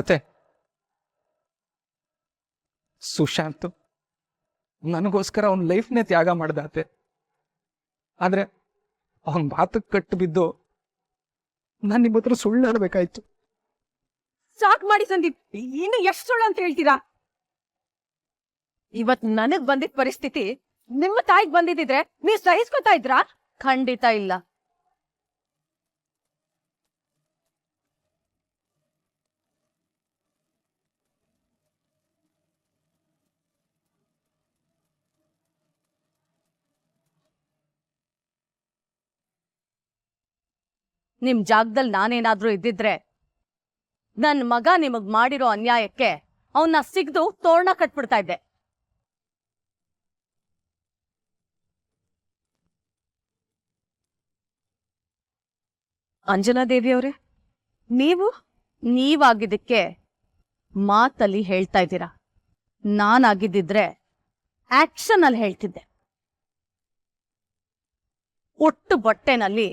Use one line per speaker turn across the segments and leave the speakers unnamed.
ಅತ್ತೆ, ಸುಶಾಂತ್ ನನಗೋಸ್ಕರ ಅವನ ಲೈಫ್ನೇ ತ್ಯಾಗ ಮಾಡ್ದ ಅತ್ತೆ. ಆದ್ರೆ ಅವನ್ ಮಾತಕ್ಕೆ ಕಟ್ಟು ಬಿದ್ದು ನಾನು ನಿಮ್ಮ ಹತ್ರ ಸುಳ್ಳು ಆಡ್ಬೇಕಾಯ್ತು.
ಸಾಕ್ ಮಾಡಿ ಸಂದೀಪ್, ಇನ್ನು ಎಷ್ಟು ಸುಳ್ಳು ಅಂತ ಹೇಳ್ತೀರಾ? ಇವತ್ ನನಗ್ ಬಂದಿದ್ ಪರಿಸ್ಥಿತಿ ನಿಮ್ಮ ತಾಯಿಗ್ ಬಂದಿದ್ರೆ ನೀವ್ ಸಹಿಸ್ಕೊತಾ ಇದ್ರಾ? ಖಂಡಿತ ಇಲ್ಲ. ನಿಮ್ ಜಾಗದಲ್ಲಿ ನಾನೇನಾದ್ರೂ ಇದ್ದಿದ್ರೆ ನನ್ ಮಗ ನಿಮಗ್ ಮಾಡಿರೋ ಅನ್ಯಾಯಕ್ಕೆ ಅವನ್ನ ಸಿಗ್ದು ತೋರಣ ಕಟ್ಬಿಡ್ತಾ ಇದ್ದೆ. ಅಂಜನಾ ದೇವಿಯವರೇ, ನೀವಾಗಿದ್ದಕ್ಕೆ ಮಾತಲ್ಲಿ ಹೇಳ್ತಾ ಇದ್ದೀರಾ. ನಾನಾಗಿದ್ದಿದ್ರೆ ಆಕ್ಷನ್ ಅಲ್ಲಿ ಹೇಳ್ತಿದ್ದೆ. ಒಟ್ಟು ಬಟ್ಟೆನಲ್ಲಿ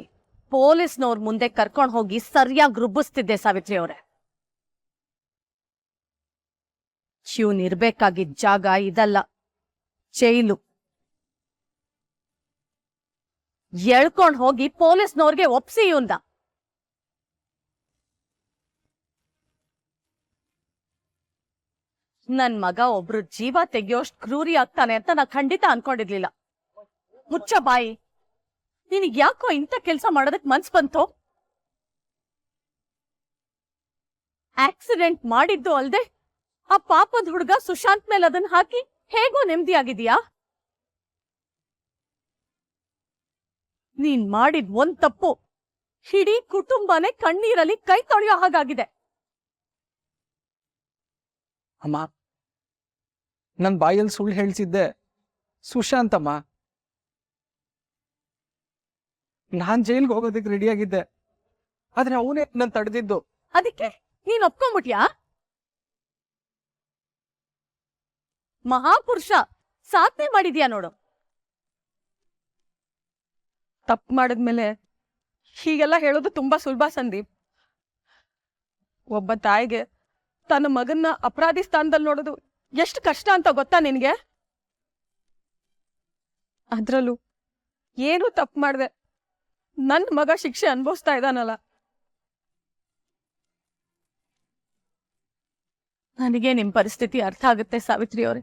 ಪೊಲೀಸ್ನವ್ರ ಮುಂದೆ ಕರ್ಕೊಂಡು ಹೋಗಿ ಸರಿಯಾಗಿ ರುಬ್ಬಿಸ್ತಿದ್ದೆ ಸಾವಿತ್ರಿ ಅವರೇ. ಇರ್ಬೇಕಾಗಿದ್ದ ಜಾಗ ಇದಲ್ಲ, ಜೈಲು. ಎಳ್ಕೊಂಡ್ ಹೋಗಿ ಪೊಲೀಸ್ನವ್ರಿಗೆ ಒಪ್ಸಿ ಇವಂದ. ನನ್ ಮಗ ಒಬ್ರು ಜೀವ ತೆಗಿಯೋಷ್ಟು ಕ್ರೂರಿ ಆಗ್ತಾನೆ ಅಂತ ನಾ ಖಂಡಿತ ಅನ್ಕೊಂಡಿರ್ಲಿಲ್ಲ. ಮುಚ್ಚ ಬಾಯಿ. ನಿನಗ್ ಯಾಕೋ ಇಂಥ ಕೆಲ್ಸ ಮಾಡೋದಕ್ ಮನ್ಸ್ ಬಂತು? ಆಕ್ಸಿಡೆಂಟ್ ಮಾಡಿದ್ದು ಅಲ್ದೆ ಆ ಪಾಪದ ಹುಡುಗ ಸುಶಾಂತ್ ಮೇಲೆ ಅದನ್ನ ಹಾಕಿ ಹೇಗೋ ನೆಮ್ಮದಿ ಆಗಿದೀಯಾ? ನೀನ್ ಮಾಡಿದ್ ಒಂದ್ ತಪ್ಪು ಇಡೀ ಕುಟುಂಬನೇ ಕಣ್ಣೀರಲ್ಲಿ ಕೈ ತೊಳೆಯೋ ಹಾಗಾಗಿದೆ.
ಅಮ್ಮ, ನನ್ ಬಾಯಲ್ಲಿ ಸುಳ್ಳು ಹೇಳ್ತಿದ್ದೆ ಸುಶಾಂತಮ್ಮ. ನಾನ್ ಜೈಲ್ಗೆ ಹೋಗೋದಕ್ಕೆ ರೆಡಿಯಾಗಿದ್ದೆ, ಆದ್ರೆ ಅವನೇ ನನ್ ತಡೆದಿದ್ದು.
ಅದಕ್ಕೆ ನೀನ್ ಒಪ್ಕೊಂಡ್ಬಿಟ್ಯಾ? ಮಹಾಪುರುಷ ಸಾಧನೆ ಮಾಡಿದ್ಯಾ ನೋಡು. ತಪ್ಪು ಮಾಡಿದ್ಮೇಲೆ ಹೀಗೆಲ್ಲ ಹೇಳೋದು ತುಂಬಾ ಸುಲಭ ಸಂದೀಪ್. ಒಬ್ಬ ತಾಯಿಗೆ ತನ್ನ ಮಗನ್ನ ಅಪರಾಧಿ ಸ್ಥಾನದಲ್ಲಿ ನೋಡೋದು ಎಷ್ಟು ಕಷ್ಟ ಅಂತ ಗೊತ್ತಾ ನಿನ್ಗೆ? ಅದ್ರಲ್ಲೂ ಏನು ತಪ್ಪು ಮಾಡ್ದೆ ನನ್ ಮಗ ಶಿಕ್ಷೆ ಅನುಭವಿಸ್ತಾ ಇದ್ದಾನಲ್ಲ. ನನಗೆ ನಿಮ್ ಪರಿಸ್ಥಿತಿ ಅರ್ಥ ಆಗುತ್ತೆ ಸಾವಿತ್ರಿ ಅವರೇ.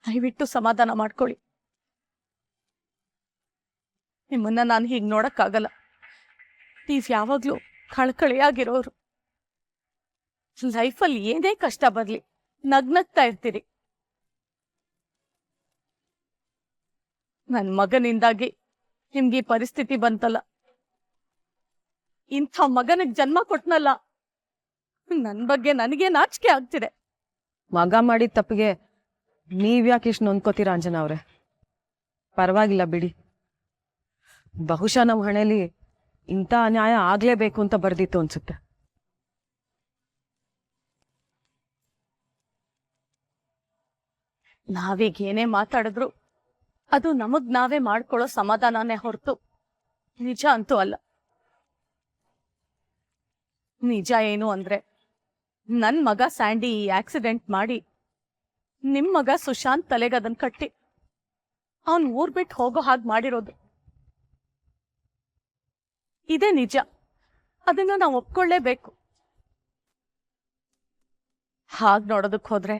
ದಯವಿಟ್ಟು ಸಮಾಧಾನ ಮಾಡ್ಕೊಳ್ಳಿ. ನಿಮ್ಮನ್ನ ನಾನು ಹೀಗ್ ನೋಡಕ್ಕಾಗಲ್ಲ. ನೀವ್ ಯಾವಾಗ್ಲೂ ಕಳಕಳಿಯಾಗಿರೋರು. ಲೈಫಲ್ಲಿ ಏನೇ ಕಷ್ಟ ಬರ್ಲಿ ನಗ್ನಗ್ತಾ ಇರ್ತೀರಿ. ನನ್ ಮಗನಿಂದಾಗಿ ನಿಮ್ಗೆ ಈ ಪರಿಸ್ಥಿತಿ ಬಂತಲ್ಲ. ಇಂಥ ಮಗನಿಗೆ ಜನ್ಮ ಕೊಟ್ನಲ್ಲ, ನನ್ ಬಗ್ಗೆ ನನಗೆ ನಾಚಿಕೆ ಆಗ್ತಿದೆ.
ಮಗ ಮಾಡಿದ ತಪ್ಪಿಗೆ ನೀವ್ಯಾಕೆ ಇಷ್ಟು ನೊಂದ್ಕೋತೀರಾ ಅಂಜನಾ ಅವ್ರೆ? ಪರವಾಗಿಲ್ಲ ಬಿಡಿ. ಬಹುಶಃ ನಮ್ಮ ಹಣೆಯಲ್ಲಿ ಇಂಥ ಅನ್ಯಾಯ ಆಗ್ಲೇಬೇಕು ಅಂತ ಬರ್ದಿತ್ತು ಅನ್ಸುತ್ತೆ.
ನಾವೀಗ ಏನೇ ಮಾತಾಡಿದ್ರು ಅದು ನಮಗ್ ನಾವೇ ಮಾಡ್ಕೊಳ್ಳೋ ಸಮಾಧಾನನೇ ಹೊರತು ನಿಜ ಅಂತೂ ಅಲ್ಲ. ನಿಜ ಏನು ಅಂದ್ರೆ ನನ್ ಮಗ ಸ್ಯಾಂಡಿ ಈ ಆಕ್ಸಿಡೆಂಟ್ ಮಾಡಿ ನಿಮ್ ಮಗ ಸುಶಾಂತ್ ತಲೆಗೆ ಅದನ್ ಕಟ್ಟಿ ಅವನ್ ಊರ್ ಬಿಟ್ಟು ಹೋಗೋ ಹಾಗೆ ಮಾಡಿರೋದು. ಇದೇ ನಿಜ. ಅದನ್ನ ನಾವು ಒಪ್ಕೊಳ್ಳೇಬೇಕು. ಹಾಗ್ ನೋಡೋದಕ್ ಹೋದ್ರೆ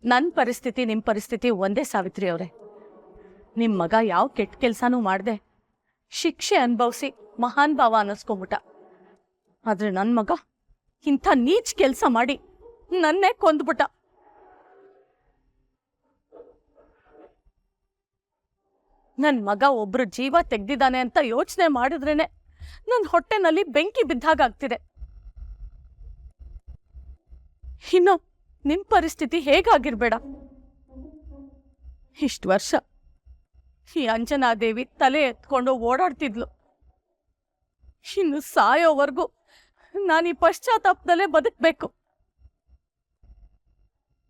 ನನ್ ಪರಿಸ್ಥಿತಿ ನಿಮ್ ಪರಿಸ್ಥಿತಿ ಒಂದೇ ಸಾವಿತ್ರಿ ಅವ್ರೆ. ನಿಮ್ ಮಗ ಯಾವ ಕೆಟ್ಟ ಕೆಲ್ಸಾನೂ ಮಾಡ್ದೆ ಶಿಕ್ಷೆ ಅನುಭವಿಸಿ ಮಹಾನ್ ಭಾವ ಅನ್ನಿಸ್ಕೊಂಬಿಟ್ಟ. ಆದ್ರೆ ನನ್ ಮಗ ಇಂಥ ನೀಚ್ ಕೆಲ್ಸ ಮಾಡಿ ನನ್ನೇ ಕೊಂದ್ಬಿಟ್ಟ. ನನ್ ಮಗ ಒಬ್ರು ಜೀವ ತೆಗ್ದಿದ್ದಾನೆ ಅಂತ ಯೋಚನೆ ಮಾಡಿದ್ರೇನೆ ನನ್ ಹೊಟ್ಟೆನಲ್ಲಿ ಬೆಂಕಿ ಬಿದ್ದಾಗ್ತಿದೆ. ಇನ್ನು ನಿಮ್ ಪರಿಸ್ಥಿತಿ ಹೇಗಾಗಿರ್ಬೇಡ. ಇಷ್ಟು ವರ್ಷ ಈ ಅಂಜನಾದೇವಿ ತಲೆ ಎತ್ಕೊಂಡು ಓಡಾಡ್ತಿದ್ಲು. ಇನ್ನು ಸಾಯೋವರೆಗೂ ನಾನು ಈ ಪಶ್ಚಾತ್ತಾಪದಲ್ಲೇ ಬದುಕ್ಬೇಕು.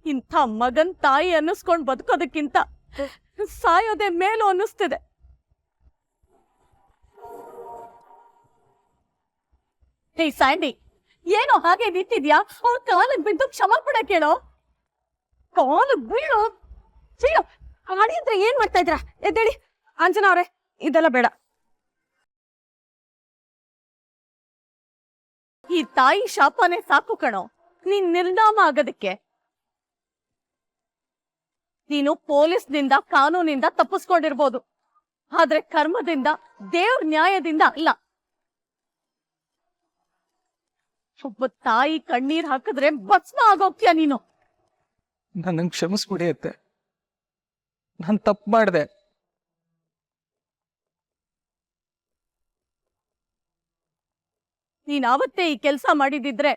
ಇಂಥ ಮಗನ್ ತಾಯಿ ಅನ್ನಿಸ್ಕೊಂಡು ಬದುಕೋದಕ್ಕಿಂತ ಸಾಯೋದೇ ಮೇಲು ಅನ್ನಿಸ್ತಿದೆ. ಹೇ ಸ್ಯಾಂಡಿ, ಏನೋ ಹಾಗೆ ನಿಂತಿದ್ಯಾ? ಅವ್ರ ಕಾಲಿಗೆ ಬಿದ್ದು ಕ್ಷಮಾಪಣೆ ಕೇಳೋ. ಕಾಲು ಬೀಳು ಬೀಳು.
ಮಾಡಿ ಅಂದ್ರೆ ಏನ್ ಮಾಡ್ತಾ ಇದ್ರ? ಎದ್ದೇಳಿ ಅಂಜನಾ ಅವ್ರೆ, ಇದೆಲ್ಲ ಬೇಡ.
ಈ ತಾಯಿ ಶಾಪನೆ ಸಾಕು ಕಣೋ ನೀನ್ ನಿರ್ನಾಮ ಆಗೋದಕ್ಕೆ. ನೀನು ಪೊಲೀಸ್ನಿಂದ ಕಾನೂನಿಂದ ತಪ್ಪಿಸ್ಕೊಂಡಿರ್ಬೋದು, ಆದ್ರೆ ಕರ್ಮದಿಂದ ದೇವ್ರ ನ್ಯಾಯದಿಂದ ಅಲ್ಲ. ಒಬ್ಬ ತಾಯಿ ಕಣ್ಣೀರ್ ಹಾಕಿದ್ರೆ ಭಸ್ಮ ಆಗೋಗ್ತೀಯ ನೀನು.
ನನ್ನನ್ನು ಕ್ಷಮಿಸ್ಬಿಡಿ ಅತ್ತೆ, ನಾನು ತಪ್ಪು ಮಾಡಿದೆ.
ನೀನ್ ಅವತ್ತೇ ಈ ಕೆಲ್ಸ ಮಾಡಿದಿದ್ರೆ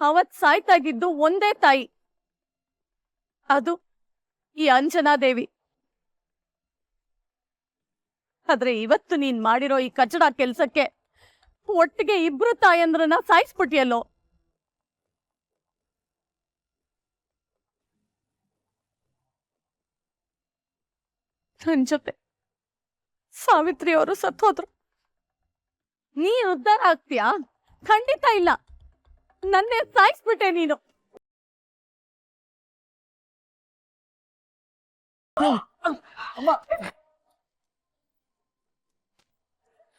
ಅವತ್ ಸಾಯ್ತಾಗಿದ್ದು ಒಂದೇ ತಾಯಿ, ಅದು ಈ ಅಂಜನಾದೇವಿ. ಆದ್ರೆ ಇವತ್ತು ನೀನ್ ಮಾಡಿರೋ ಈ ಕಚಡ ಕೆಲ್ಸಕ್ಕೆ ಒಟ್ಟಿಗೆ ಇಬ್ರು ತಾಯಂದ್ರನ್ನ ಸಾಯಿಸ್ಬಿಟ್ಟಿಯಲ್ಲೋ. ನನ್ ಜೊತೆ ಸಾವಿತ್ರಿ ಅವರು ಸತ್ತೋದ್ರು. ನೀ ಉದ್ಧಾರ ಆಗ್ತೀಯಾ? ಖಂಡಿತ ಇಲ್ಲ. ನನ್ನೇ ಸಾಯಿಸ್ಬಿಟ್ಟೆ ನೀನು.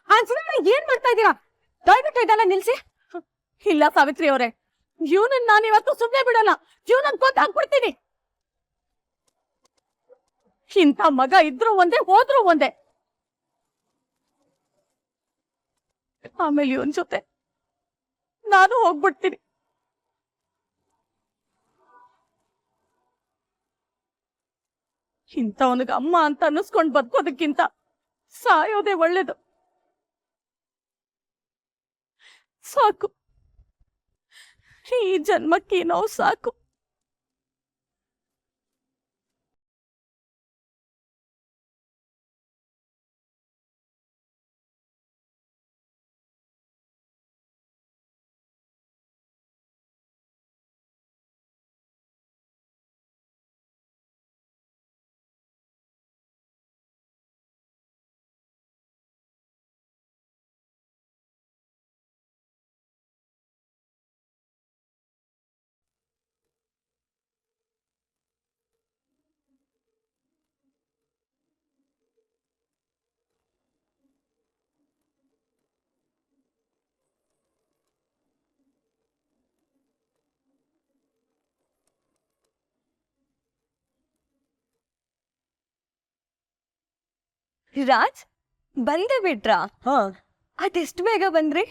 ಅಂಜನಾ ಏನ್ ಮಾಡ್ತಾ ಇದೀರಾ? ದಯವಿಟ್ಟು ಇದೆಲ್ಲ ನಿಲ್ಸಿ.
ಇಲ್ಲ ಸಾವಿತ್ರಿ ಅವರೇ, ಇವನನ್ನ ನಾನಿವತ್ತು ಸುಮ್ಮನೆ ಬಿಡಲ್ಲ. ಇವನನ್ನ ಕೊಂದು ಹಾಕ್ಬಿಡ್ತೀನಿ. ಇಂಥ ಮಗ ಇದ್ರು ಒಂದೇ ಹೋದ್ರು ಒಂದೇ. ಆಮೇಲೆ ಇವನ್ ಜೊತೆ ನಾನು ಹೋಗ್ಬಿಡ್ತೀನಿ. ಇಂಥವನಿಗೆ ಅಮ್ಮ ಅಂತ ಅನ್ನಿಸ್ಕೊಂಡ್ ಬದುಕೋದಕ್ಕಿಂತ ಸಾಯೋದೇ ಒಳ್ಳೇದು. ಸಾಕು, ಈ ಜನ್ಮಕ್ಕೆ ನೋವು ಸಾಕು.
ರಾಜ್ ಬಂದೆ ಬಿಟ್ರಾ?
ಹಾ,
ಅದೆಷ್ಟು ಬೇಗ ಬಂದ್ರಿ?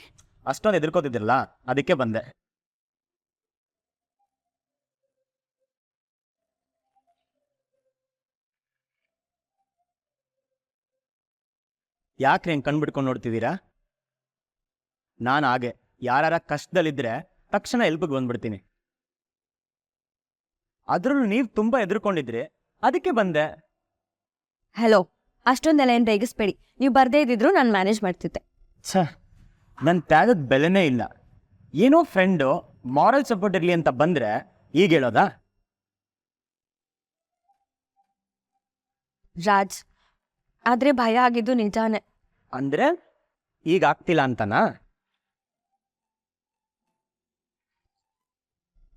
ಅಷ್ಟೊಂದು ಎದುರ್ಕೋತಿದ್ರಲ್ಲ, ಅದಕ್ಕೆ ಬಂದೆ. ಯಾಕ್ರಿ ಹೆಂಗ್ ಕಣ್ಬಿಡ್ಕೊಂಡು ನೋಡ್ತಿದ್ದೀರಾ? ನಾನು ಹಾಗೆ ಯಾರ ಕಷ್ಟದಲ್ಲಿದ್ರೆ ತಕ್ಷಣ ಹೆಲ್ಪಿಗೆ ಬಂದ್ಬಿಡ್ತೀನಿ. ಅದ್ರಲ್ಲೂ ನೀವು ತುಂಬಾ ಎದುರ್ಕೊಂಡಿದ್ರಿ, ಅದಕ್ಕೆ ಬಂದೆ.
ಹಲೋ, ಅಷ್ಟೊಂದೆಲ್ಲ ಏನ್ ರೇಗಿಸ್ಬೇಡಿ. ನೀವು ಬರ್ದೇ ಇದ್ದಿದ್ರು ನಾನು ಮ್ಯಾನೇಜ್ ಮಾಡ್ತಿದ್ದೆ.
ನನ್ನ ತ್ಯಾಗದ ಬೆಲೆನೇ ಇಲ್ಲ. ಏನೋ ಫ್ರೆಂಡು ಮಾರಲ್ ಸಪೋರ್ಟ್ ಇರಲಿ ಅಂತ ಬಂದ್ರೆ ಈಗ ಹೇಳೋದಾ?
ರಾಜ್, ಆದ್ರೆ ಭಯ ಆಗಿದ್ದು ನಿಜಾನೇ.
ಅಂದ್ರೆ ಈಗ ಆಗ್ತಿಲ್ಲ ಅಂತನಾ?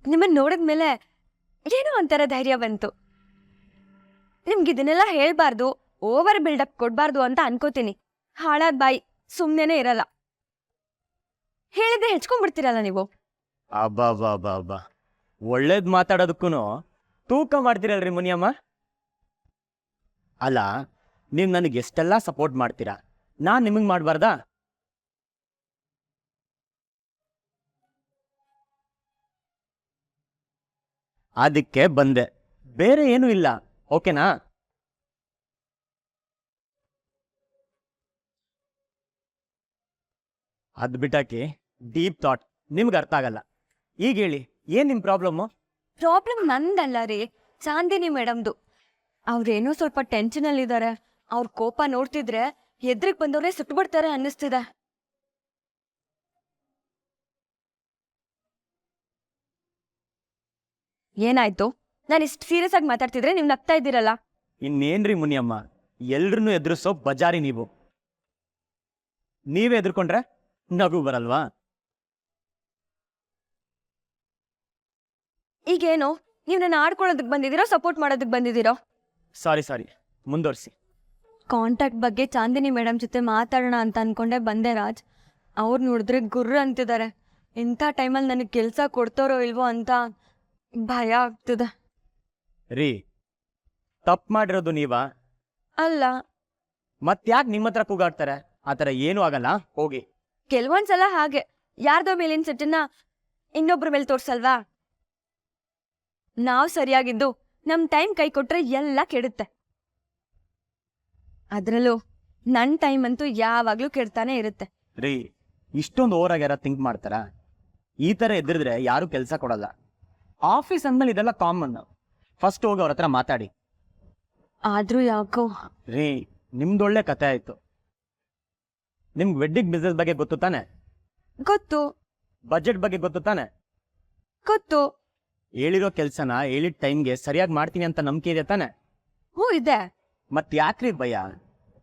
ನಿಮ್ಮನ್ನ ನೋಡಿದ್ಮೇಲೆ ಏನೋ ಒಂಥರ ಧೈರ್ಯ ಬಂತು. ನಿಮ್ಗೆ ಇದನ್ನೆಲ್ಲ ಹೇಳ್ಬಾರ್ದು, ಓವರ್ ಬಿಲ್ಡಪ್ ಕೊಡ್ಬಾರ್ದು ಅಂತ ಅನ್ಕೋತೀನಿ. ಹಾಳಾದ ಬಾಯಿ ಸುಮ್ನೆನೆ ಇರಲ್ಲ. ಹೇಳಿದ್ರೆ ಹೆಚ್ಕೊಂಡ್ಬಿಡ್ತೀರಲ್ಲ ನೀವು.
ಅಬ್ಬಾ, ಒಳ್ಳೇದ್ ಮಾತಾಡೋದಕ್ಕೂ ತೂಕ ಮಾಡ್ತೀರಲ್ರಿ ಮುನಿಯಮ್ಮ. ಅಲ್ಲ, ನೀವು ನನಗೆ ಎಷ್ಟೆಲ್ಲ ಸಪೋರ್ಟ್ ಮಾಡ್ತೀರಾ, ನಾನ್ ನಿಮಗೆ ಮಾಡಬಾರ್ದಾ? ಅದಕ್ಕೆ ಬಂದೆ, ಬೇರೆ ಏನೂ ಇಲ್ಲ. ಓಕೆನಾ? ಅದ್ ಬಿಟ್ಟಾಕಿ ಡೀಪ್ ಥಾಟ್ ನಿಮ್ಗೆ ಅರ್ಥ ಆಗಲ್ಲ. ಈಗ ಹೇಳಿ, ಏನ್ ನಿಮ್ ಪ್ರಾಬ್ಲಮ್ಮು?
ಪ್ರಾಬ್ಲಮ್ ನಂದಲ್ಲ ರೀ, ಚಾಂದಿನಿ ಮೇಡಮ್ದು. ಅವ್ರೇನೋ ಸ್ವಲ್ಪ ಟೆನ್ಷನಲ್ಲಿದ್ದಾರೆ. ಅವ್ರ ಕೋಪ ನೋಡ್ತಿದ್ರೆ ಎದ್ರಿಗೆ ಬಂದವ್ರೆ ಸುಟ್ಬಿಡ್ತಾರೆ ಅನ್ನಿಸ್ತಿದೆ. ಏನಾಯ್ತು? ನಾನು ಇಷ್ಟು ಸೀರಿಯಸ್ ಆಗಿ ಮಾತಾಡ್ತಿದ್ರೆ ನೀವು ನಗ್ತಾ ಇದ್ದೀರಲ್ಲ.
ಇನ್ನೇನ್ರಿ ಮುನಿಯಮ್ಮ, ಎಲ್ರನ್ನೂ ಎದುರಿಸೋ ಬಜಾರಿ ನೀವು. ನೀವೇ ಎದುರ್ಕೊಂಡ್ರೆ ನಗು ಬರಲ್ವಾ?
ಈಗೇನು ನೀವು ನನ್ನ ಆಡ್ಕೊಳ್ಳೋದಕ್ಕೆ ಬಂದಿದ್ದೀರೋ ಸಪೋರ್ಟ್ ಮಾಡೋದಕ್ಕೆ ಬಂದಿದ್ದೀರೋ?
ಸಾರಿ ಮುಂದುವರಿಸಿ.
ಕಾಂಟ್ಯಾಕ್ಟ್ ಬಗ್ಗೆ ಚಾಂದಿನಿ ಮೇಡಮ್ ಜೊತೆ ಮಾತಾಡೋಣ ಅಂತ ಅನ್ಕೊಂಡೆ ಬಂದೆ ರಾಜ್. ಅವ್ರು ನೋಡಿದ್ರೆ ಗುರ್ರ ಅಂತಿದ್ದಾರೆ. ಇಂಥ ಟೈಮಲ್ಲಿ ನನಗೆ ಕೆಲಸ ಕೊಡ್ತಾರೋ ಇಲ್ವೋ ಅಂತ ಭಯ ಆಗ್ತಿದೆ.
ರೀ, ತಪ್ಪು ಮಾಡಿರೋದು ನೀವಾ?
ಅಲ್ಲ,
ಮತ್ತ್ಯಾಕೆ ನಿಮ್ಮ ಹತ್ರ ಕೂಗಾಡ್ತಾರೆ? ಆ ಥರ ಏನೂ ಆಗಲ್ಲ, ಹೋಗಿ.
ಕೆಲವೊಂದ್ಸಲ ಹಾಗೆ ಯಾರ್ದೋ ಮೇಲಿನ ಸಿಟ್ಟನ್ನ ಇನ್ನೊಬ್ರ ಮೇಲೆ ತೋರ್ಸಲ್ವಾ? ನಾವು ಸರಿಯಾಗಿದ್ದು ನಮ್ ಟೈಮ್ ಕೈ ಕೊಟ್ರೆ ಎಲ್ಲ ಕೆಡುತ್ತೆ. ಅದ್ರಲ್ಲೂ ನನ್ನ ಟೈಮ್ ಅಂತೂ ಯಾವಾಗ್ಲೂ ಕೆಡ್ತಾನೆ ಇರುತ್ತೆ.
ರೀ, ಇಷ್ಟೊಂದು ಓವರಾಗಿ ಯಾರ ಥಿಂಕ್ ಮಾಡ್ತಾರ? ಈ ಥರ ಎದುರಿದ್ರೆ ಯಾರು ಕೆಲಸ ಕೊಡಲ್ಲ. ಆಫೀಸ್ ಅಂದ್ಮೇಲೆ ಇದೆಲ್ಲ ಕಾಮನ್. ಫಸ್ಟ್ ಹೋಗಿ ಅವ್ರ ಹತ್ರ ಮಾತಾಡಿ.
ಆದ್ರೂ ಯಾಕೋ
ರೀ, ನಿಮ್ದೊಳ್ಳೆ ಕತೆ ಆಯ್ತು. ನಿಮ್ಗೆ ವೆಡ್ಡಿಂಗ್ ಬಿಸ್ನೆಸ್ ಬಗ್ಗೆ ಗೊತ್ತು ತಾನೆ?
ಗೊತ್ತು
ಬಜೆಟ್ ಬಗ್ಗೆ ಗೊತ್ತು ತಾನೆ?
ಗೊತ್ತು
ಹೇಳಿರೋ ಕೆಲಸನ ಹೇಳಿದ ಟೈಮ್ಗೆ ಸರಿಯಾಗಿ ಮಾಡ್ತೀನಿ ಅಂತ ನಂಬಿಕೆ ಇದೆ ತಾನೆ?
ಹೂ ಇದೆ.
ಮತ್ ಯಾಕ್ರಿ ಭಯ?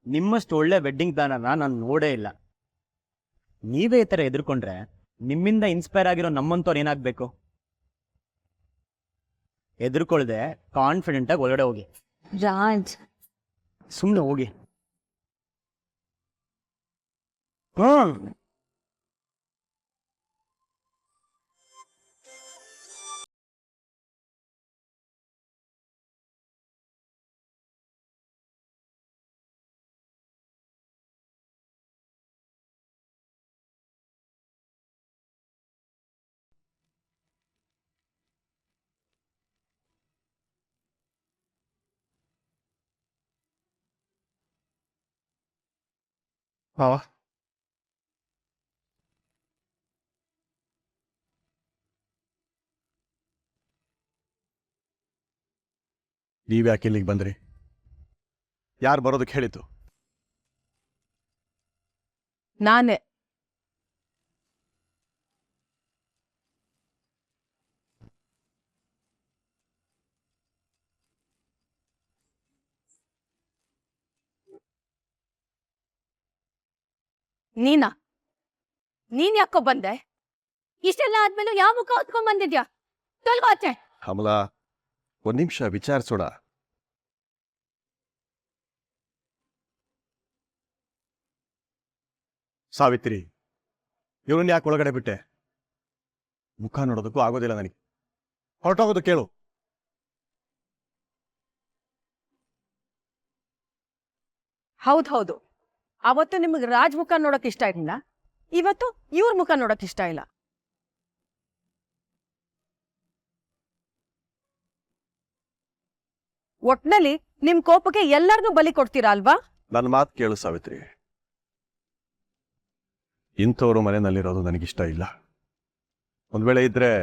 ನಿಮ್ಮಷ್ಟು ಒಳ್ಳೆ ವೆಡ್ಡಿಂಗ್ ಪ್ಲಾನರ್ನ ನಾನು ನೋಡೇ ಇಲ್ಲ. ನೀವೇ ಈ ಥರ ಎದುರ್ಕೊಂಡ್ರೆ ನಿಮ್ಮಿಂದ ಇನ್ಸ್ಪೈರ್ ಆಗಿರೋ ನಮ್ಮಂತವ್ರು ಏನಾಗಬೇಕು? ಎದುರ್ಕೊಳ್ದೆ ಕಾನ್ಫಿಡೆಂಟ್ ಆಗಿ ಒಳಗಡೆ ಹೋಗಿ.
ರಾಜ್,
ಸುಮ್ಮನೆ ಹೋಗಿ. ಹ್ಮ್
ಭಾವ, ನೀವ್ಯಾಕೆ ಇಲ್ಲಿಗೆ ಬಂದ್ರಿ? ಯಾರು ಬರೋದಕ್ಕೆ ಹೇಳಿತು?
ನಾನೇ.
ನೀನಾ? ನೀನ್ ಯಾಕೋ ಬಂದೆ? ಇಷ್ಟೆಲ್ಲ ಆದ್ಮೇಲೆ ಯಾವ ಮುಖ ಹೊತ್ಕೊಂಡ್ ಬಂದಿದ್ಯಾ? ತೊಲ್ಗೋ ಆಚೆ.
ಕಮಲಾ, ಒಂದ್ ನಿಮಿಷ ವಿಚಾರಿಸೋಣ. ಸಾವಿತ್ರಿ, ಇವ್ರನ್ನ ಯಾಕೆ ಒಳಗಡೆ ಬಿಟ್ಟೆ? ಮುಖ ನೋಡೋದಕ್ಕೂ ಆಗೋದಿಲ್ಲ ನನಗೆ. ಹೊರಟೋಗೋದು ಕೇಳು.
ಹೌದು, ಅವತ್ತು ನಿಮಗೆ ರಾಜ್ ಮುಖ ನೋಡಕ್ ಇಷ್ಟ ಇರಲಿಲ್ಲ, ಇವತ್ತು ಇವ್ರ ಮುಖ ನೋಡಕ್ ಇಷ್ಟ ಇಲ್ಲ. ಒಟ್ನಲ್ಲಿ ನಿಮ್ ಕೋಪಕ್ಕೆ ಎಲ್ಲರನ್ನೂ ಬಲಿ ಕೊಡ್ತೀರಾ ಅಲ್ವಾ?
ನನ್ನ ಮಾತು ಕೇಳು ಸಾವಿತ್ರಿ, ಇಂಥವ್ರು ಮನೆಯಲ್ಲಿರೋದು ನನಗಿಷ್ಟ ಇಲ್ಲ. ಒಂದ್ ವೇಳೆ ಇದ್ರೆ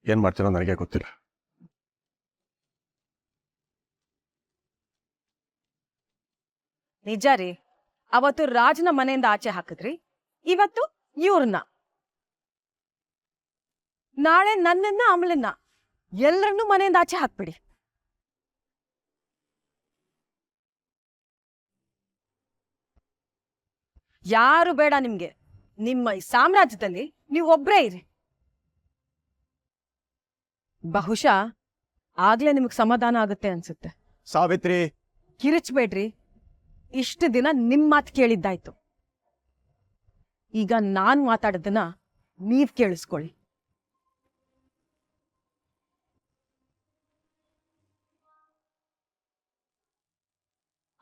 ಏನ್ ಮಾಡ್ತೀರೋ ನನಗೆ ಗೊತ್ತಿಲ್ಲ.
ನಿಜ ರೀ, ಅವತ್ತು ರಾಜ್ನ ಮನೆಯಿಂದ ಆಚೆ ಹಾಕಿದ್ರಿ, ಇವತ್ತು ಇವ್ರನ್ನ, ನಾಳೆ ನನ್ನನ್ನ ಅಮಲನ್ನ ಎಲ್ಲರನ್ನೂ ಮನೆಯಿಂದ ಆಚೆ ಹಾಕ್ಬಿಡಿ. ಯಾರು ಬೇಡ ನಿಮ್ಗೆ. ನಿಮ್ಮ ಈ ಸಾಮ್ರಾಜ್ಯದಲ್ಲಿ ನೀವು ಒಬ್ರೇ ಇರಿ. ಬಹುಶಃ ಆಗ್ಲೇ ನಿಮಗ್ ಸಮಾಧಾನ ಆಗುತ್ತೆ ಅನ್ಸುತ್ತೆ.
ಸಾವಿತ್ರಿ,
ಕಿರಿಚ್ಬೇಡ್ರಿ. ಇಷ್ಟು ದಿನ ನಿಮ್ ಮಾತು ಕೇಳಿದ್ದಾಯ್ತು. ಈಗ ನಾನ್ ಮಾತಾಡೋದನ್ನ ನೀವ್ ಕೇಳಿಸ್ಕೊಳ್ಳಿ.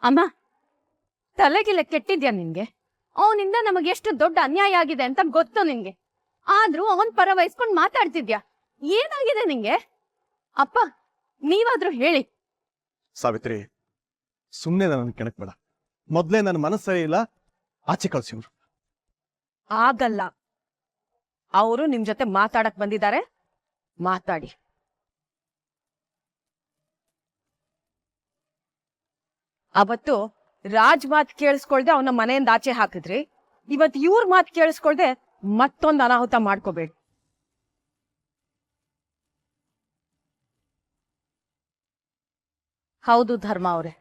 ಅಮ್ಮ, ತಲೆಗಿಲೆ ಕೆಟ್ಟಿದ್ಯಾ ನಿನ್ಗೆ? ಅವನಿಂದ ನಮಗೆ ಎಷ್ಟು ದೊಡ್ಡ ಅನ್ಯಾಯ ಆಗಿದೆ ಅಂತ ಗೊತ್ತು ನಿನ್ಗೆ. ಆದ್ರೂ ಅವನ್ ಪರ ವಹಿಸ್ಕೊಂಡ್ ಮಾತಾಡ್ತಿದ್ಯಾ. ಏನಾಗಿದೆ ನಿಂಗೆ? ಅಪ್ಪ, ನೀವಾದ್ರೂ ಹೇಳಿ.
ಸಾವಿತ್ರಿ, ಸುಮ್ಮನೆ ನನ್ನ ಕೆಣಕ್ಬೇಡ. ಮೊದ್ಲೇ ನನ್ನ ಮನಸ್ಸು ಸರಿ ಇಲ್ಲ, ಆಚೆ ಕಳ್ಸಿವ್ರು.
ಆಗಲ್ಲ. ಅವರು ನಿಮ್ ಜೊತೆ ಮಾತಾಡಕ್ ಬಂದಿದ್ದಾರೆ, ಮಾತಾಡಿ. ಅವತ್ತು ರಾಜ್ ಮಾತ್ ಕೇಳಿಸ್ಕೊಳ್ದೆ ಅವನ ಮನೆಯಿಂದ ಆಚೆ ಹಾಕಿದ್ರಿ, ಇವತ್ ಇವ್ರ ಮಾತ್ ಕೇಳಿಸ್ಕೊಳ್ದೆ ಮತ್ತೊಂದು ಅನಾಹುತ ಮಾಡ್ಕೋಬೇಡಿ.
ಹೌದು ಧರ್ಮ ಅವ್ರೆ,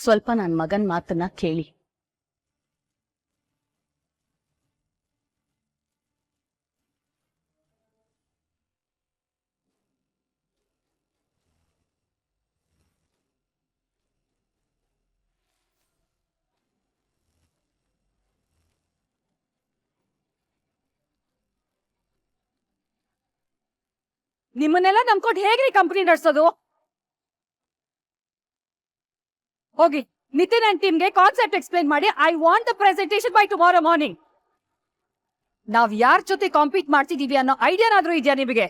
ಸ್ವಲ್ಪ ನನ್ನ ಮಗನ ಮಾತನ್ನ ಕೇಳಿ.
ನಿಮ್ಮನ್ನೆಲ್ಲ ನಂಬ್ಕೊಂಡು ಹೇಗ್ರಿ ಕಂಪನಿ ನಡೆಸೋದು? ಹೋಗಿ ನಿತಿನ್ ಅಂಡ್ ಟೀಮ್ಗೆ ಕಾನ್ಸೆಪ್ಟ್ ಎಕ್ಸ್ಪ್ಲೈನ್ ಮಾಡಿ. I want the presentation by tomorrow morning. ನಾವ್ ಯಾರ ಜೊತೆ ಕಾಂಪೀಟ್ ಮಾಡ್ತಿದೀವಿ ಅನ್ನೋ ಐಡಿಯಾನಾದ್ರೂ ಇದೆಯಾ ನಿಮಗೆ?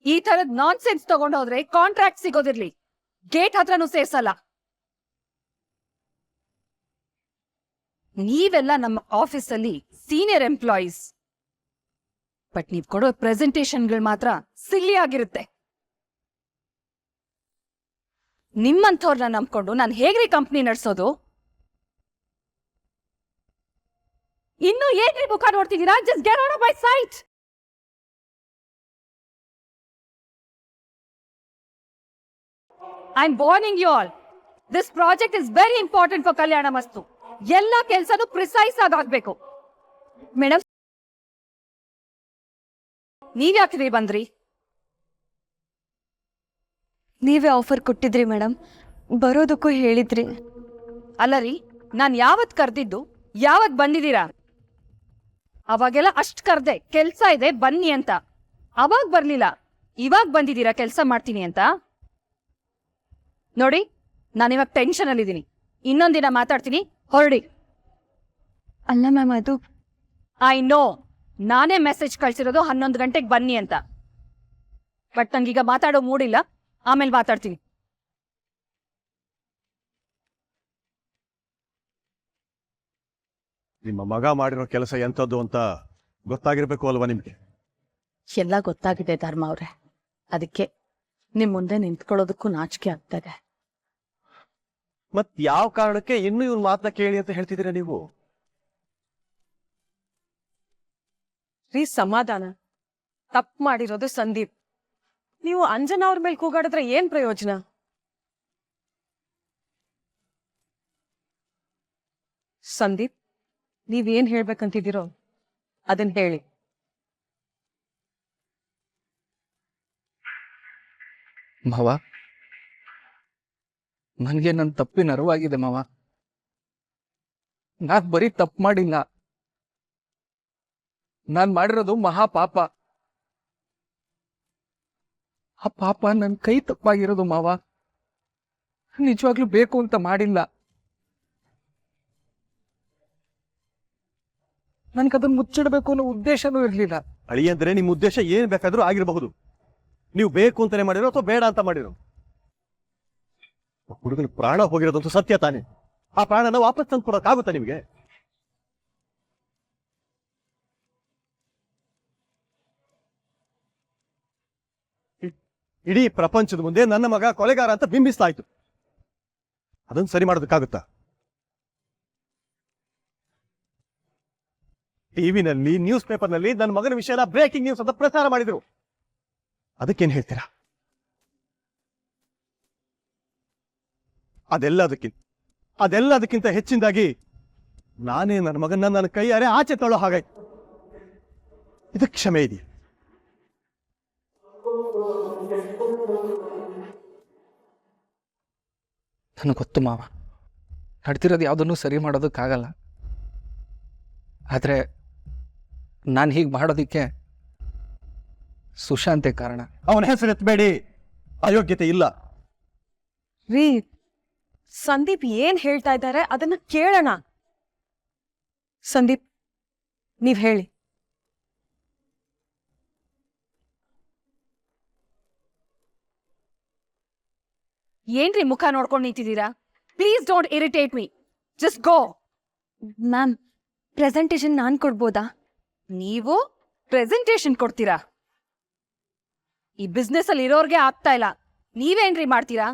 ಈ ತರದ್ ನಾನ್ ಸೆನ್ಸ್ ತಗೊಂಡೋದ್ರೆ ಕಾಂಟ್ರಾಕ್ಟ್ ಸಿಗೋದಿರ್ಲಿ, ಗೇಟ್ ಹತ್ರನೂ ಸೇರ್ಸಲ್ಲ. ನೀವೆಲ್ಲ ನಮ್ಮ ಆಫೀಸಲ್ಲಿ ಸೀನಿಯರ್ ಎಂಪ್ಲಾಯೀಸ್, ಬಟ್ ನೀವ್ ಕೊಡೋ ಪ್ರೆಸೆಂಟೇಷನ್ಗಳು ಮಾತ್ರ ಸಿಲ್ಲಿ ಆಗಿರುತ್ತೆ. ನಿಮ್ಮಂಥವ್ರನ್ನ ನಂಬ್ಕೊಂಡು ನಾನು ಹೇಗ್ರಿ ಕಂಪ್ನಿ ನಡೆಸೋದು? ಇನ್ನು ಏನ್ರಿ ಮುಖ ನೋಡ್ತಿದ್ದೀರಾ? Just get out of my sight. I am warning you all, this project is very important for Kalyana Mastu. ಎಲ್ಲ ಕೆಲಸನೂ ಪ್ರಿಸೈಸ್ ಆಗಾಗ್ಬೇಕು.
ಮೇಡಮ್,
ನೀವ್ಯಾಕ್ರಿ ಬಂದ್ರಿ?
ನೀವೇ ಆಫರ್ ಕೊಟ್ಟಿದ್ರಿ ಮೇಡಮ್, ಬರೋದಕ್ಕೂ ಹೇಳಿದ್ರಿ.
ಅಲ್ಲ ರೀ, ನಾನ್ ಯಾವತ್ ಕರ್ದಿದ್ದು, ಯಾವತ್ ಬಂದಿದ್ದೀರಾ? ಅವಾಗೆಲ್ಲ ಅಷ್ಟ್ ಕರ್ದೆ, ಕೆಲ್ಸ ಇದೆ ಬನ್ನಿ ಅಂತ. ಅವಾಗ ಬರ್ಲಿಲ್ಲ, ಇವಾಗ ಬಂದಿದ್ದೀರಾ ಕೆಲ್ಸ ಮಾಡ್ತೀನಿ ಅಂತ. ನೋಡಿ, ನಾನಿವಾಗ ಟೆನ್ಷನ್ ಅಲ್ಲಿದ್ದೀನಿ. ಇನ್ನೊಂದಿನ ಮಾತಾಡ್ತೀನಿ, ಹೊರಡಿ.
ಅಲ್ಲ ಮ್ಯಾಮ್, ಅದು
ಐ ನೋ, ನಾನೇ ಮೆಸೇಜ್ ಕಳ್ಸಿರೋದು 11 ಗಂಟೆಗೆ ಬನ್ನಿ ಅಂತ. ಬಟ್ ನಂಗೀಗ ಮಾತಾಡೋ ಮೂಡಿಲ್ಲ, ಆಮೇಲೆ ಮಾತಾಡ್ತೀನಿ.
ನಿಮ್ಮ ಮಗ ಮಾಡಿರೋ ಕೆಲಸ ಎಂಥದ್ದು ಅಂತ ಗೊತ್ತಾಗಿರ್ಬೇಕು ಅಲ್ವಾ ನಿಮ್ಗೆ?
ಎಲ್ಲ ಗೊತ್ತಾಗಿದೆ ಧರ್ಮ ಅವ್ರೆ, ಅದಕ್ಕೆ ನಿಮ್ ಮುಂದೆ ನಿಂತ್ಕೊಳ್ಳೋದಕ್ಕೂ ನಾಚಿಕೆ ಆಗ್ತದೆ.
ಮತ್ ಯಾವ ಕಾರಣಕ್ಕೆ ಇನ್ನು ಇವ್ನ ಮಾತನ್ನ ಕೇಳಿ ಅಂತ ಹೇಳ್ತಿದ್ದೀರಾ ನೀವು?
ರೀ, ಸಮಾಧಾನ. ತಪ್ಪು ಮಾಡಿರೋದು ಸಂದೀಪ್. ನೀವು ಅಂಜನಾ ಅವ್ರ ಮೇಲೆ ಕೂಗಾಡಿದ್ರೆ ಏನ್ ಪ್ರಯೋಜನ? ಸಂದೀಪ್, ನೀವೇನ್ ಹೇಳ್ಬೇಕಂತಿದ್ದೀರೋ ಅದನ್ನ ಹೇಳಿ.
ಮಾವ, ನನಗೆ ನನ್ನ ತಪ್ಪಿನ ಅರಿವಾಗಿದೆ ಮಾವ. ನಾನ್ ಬರೀ ತಪ್ಪು ಮಾಡಿಲ್ಲ, ನಾನ್ ಮಾಡಿರೋದು ಮಹಾಪಾಪ. ಆ ಪಾಪ ನನ್ನ ಕೈ ತಪ್ಪಾಗಿರೋದು ಮಾವ. ನಿಜವಾಗ್ಲೂ ಬೇಕು ಅಂತ ಮಾಡಿಲ್ಲ. ನನ್ಗದನ್ನ ಮುಚ್ಚಿಡ್ಬೇಕು ಅನ್ನೋ ಉದ್ದೇಶನೂ ಇರ್ಲಿಲ್ಲ.
ಅಳಿಯಂದ್ರೆ ನಿಮ್ ಉದ್ದೇಶ ಏನ್ ಬೇಕಾದ್ರೂ ಆಗಿರಬಹುದು. ನೀವು ಬೇಕು ಅಂತಾನೆ ಮಾಡಿರೋ ಅಥವಾ ಬೇಡ ಅಂತ ಮಾಡಿರೋ. ಹುಡುಗನ ಪ್ರಾಣ ಹೋಗಿರೋದಂತೂ ಸತ್ಯ ತಾನೆ. ಆ ಪ್ರಾಣನ ವಾಪಸ್ ತಂದು ಕೊಡೋಕ್ಕಾಗುತ್ತಾ ನಿಮ್ಗೆ? ಇಡೀ ಪ್ರಪಂಚದ ಮುಂದೆ ನನ್ನ ಮಗ ಕೊಲೆಗಾರ ಅಂತ ಬಿಂಬಿಸ್ತಾ ಇತ್ತು. ಅದನ್ನು ಸರಿ ಮಾಡೋದಕ್ಕಾಗುತ್ತಾ? ಟಿವಿನಲ್ಲಿ, ನ್ಯೂಸ್ ಪೇಪರ್ನಲ್ಲಿ ನನ್ನ ಮಗನ ವಿಷಯನ ಬ್ರೇಕಿಂಗ್ ನ್ಯೂಸ್ ಅಂತ ಪ್ರಚಾರ ಮಾಡಿದ್ರು. ಅದಕ್ಕೇನ್ ಹೇಳ್ತೀರಾ? ಅದೆಲ್ಲದಕ್ಕಿಂತ ಹೆಚ್ಚಿನದಾಗಿ ನಾನೇ ನನ್ನ ಮಗನ ನನ್ನ ಕೈಯಾರೆ ಆಚೆ ತಳ್ಳೋ ಹಾಗಾಯ್ತು. ಇದಕ್ಕೆ ಕ್ಷಮೆ ಇದೆಯಾ?
ನನಗೆ ಗೊತ್ತು ಮಾವ, ನಡ್ತಿರೋದು ಯಾವುದನ್ನು ಸರಿ ಮಾಡೋದಕ್ಕಾಗಲ್ಲ. ಆದರೆ ನಾನು ಹೀಗೆ ಮಾಡೋದಕ್ಕೆ ಸುಶಾಂತೆ ಕಾರಣ.
ಅವನ ಹೆಸರು ಎತ್ತಬೇಡಿ, ಅಯೋಗ್ಯತೆ ಇಲ್ಲ.
ರೀ, ಸಂದೀಪ್ ಏನ್ ಹೇಳ್ತಾ ಇದ್ದಾರೆ ಅದನ್ನ ಕೇಳೋಣ. ಸಂದೀಪ್, ನೀವ್ ಹೇಳಿ. ಏನ್ರಿ ಮುಖ ನೋಡ್ಕೊಂಡು ನಿಂತಿದ್ದೀರಾ? Please don't irritate me, just go.
Ma'am, presentation ನಾನು ಕೊಡ್ಬೋದಾ?
ನೀವು ಪ್ರೆಸೆಂಟೇಷನ್ ಕೊಡ್ತೀರಾ? ಈ ಬಿಸ್ನೆಸ್ ಅಲ್ಲಿ ಇರೋರ್ಗೆ ಆಗ್ತಾ ಇಲ್ಲ, ನೀವೇನ್ರಿ ಮಾಡ್ತೀರಾ?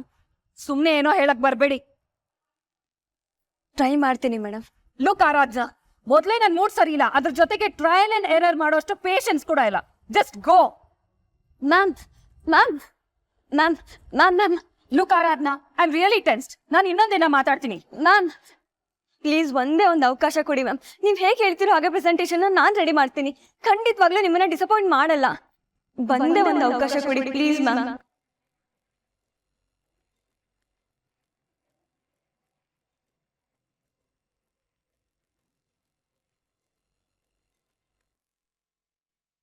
ಸುಮ್ನೆ ಏನೋ ಹೇಳಕ್ ಬರ್ಬೇಡಿ.
ಟ್ರೈ ಮಾಡ್ತೀನಿ ಮೇಡಮ್.
ಲುಕ್ ಆರಾಧ್ಯ, ಮೊದ್ಲೇ ನನ್ ಮೂಡ್ ಸರಿ ಇಲ್ಲ, ಅದ್ರ ಜೊತೆಗೆ ಟ್ರಯಲ್ ಅಂಡ್ ಎರರ್ ಮಾಡೋಷ್ಟು ಪೇಷನ್ಸ್ ಕೂಡ ಇಲ್ಲ. Just go.
Ma'am ma'am ma'am ma'am ma'am
look Aradhna I am really tensed. ನಾನು ಇನ್ನೊಂದಿನ ಮಾತಾಡ್ತೀನಿ.
ಮ್ಯಾಮ್ ಪ್ಲೀಸ್ ಒಂದೇ ಒಂದು ಅವಕಾಶ ಕೊಡಿ ಮ್ಯಾಮ್. ನೀವು ಹೇಗೆ ಹೇಳ್ತಿರೋ ಹಾಗೆ ಪ್ರೆಸೆಂಟೇಷನ್ ನಾನು ರೆಡಿ ಮಾಡ್ತೀನಿ. ಖಂಡಿತವಾಗ್ಲೂ ನಿಮ್ಮನ್ನ ಡಿಸಪಾಯಿಂಟ್ ಮಾಡಲ್ಲ. ಒಂದೇ ಒಂದು ಅವಕಾಶ ಕೊಡಿ ಪ್ಲೀಸ್ ಮ್ಯಾಮ್.